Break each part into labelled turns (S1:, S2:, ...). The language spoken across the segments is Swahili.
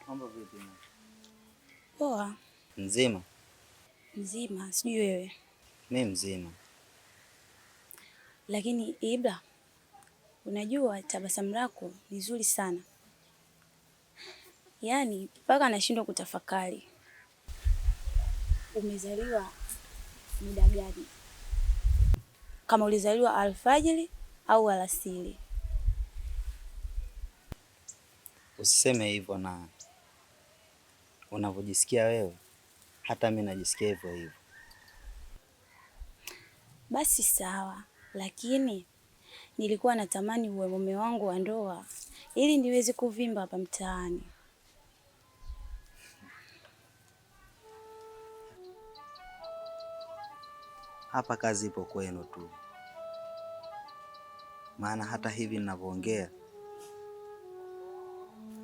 S1: Mambo vipi?
S2: Poa.
S1: Mzima?
S2: Mzima, sijui wewe.
S1: Mimi mzima.
S2: Lakini Ibra, unajua tabasamu lako ni zuri sana. Yaani mpaka nashindwa kutafakari. Umezaliwa muda gani? Kama ulizaliwa alfajiri au alasiri?
S1: Usiseme hivyo, na unavyojisikia wewe hata mimi najisikia hivyo hivyo.
S2: Basi sawa, lakini nilikuwa natamani uwe mume wangu wa ndoa ili niweze kuvimba hapa mtaani.
S1: Hapa kazi ipo kwenu tu, maana hata hivi ninavyoongea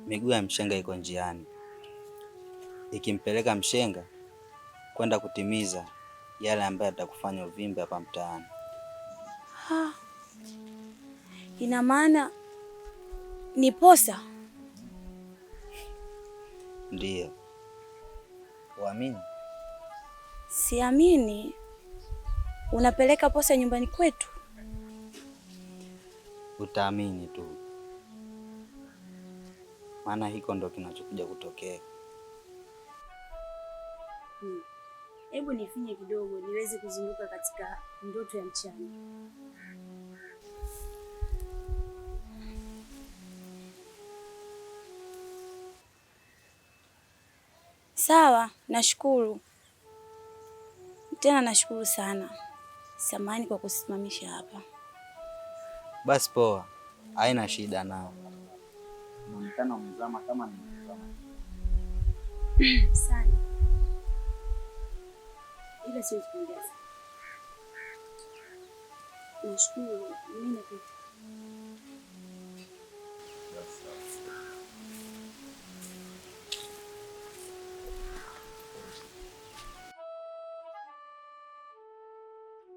S1: miguu ya mshenga iko njiani, ikimpeleka mshenga kwenda kutimiza yale ambayo atakufanya uvimbe hapa mtaani.
S2: Ha, ina maana ni posa?
S1: Ndiyo. Uamini?
S2: Siamini. Unapeleka posa nyumbani kwetu?
S1: Utaamini tu, maana hiko ndo kinachokuja kutokea.
S2: Hebu nifinye kidogo niweze kuzinduka katika ndoto ya mchana. Sawa, nashukuru. Tena nashukuru sana. Samahani kwa kusimamisha hapa.
S1: Basi poa, haina shida nao. Unaonekana mzama kama nimezama.
S2: Sana. Ila siwezi kuongeza. Nashukuru. Mimi nakuta.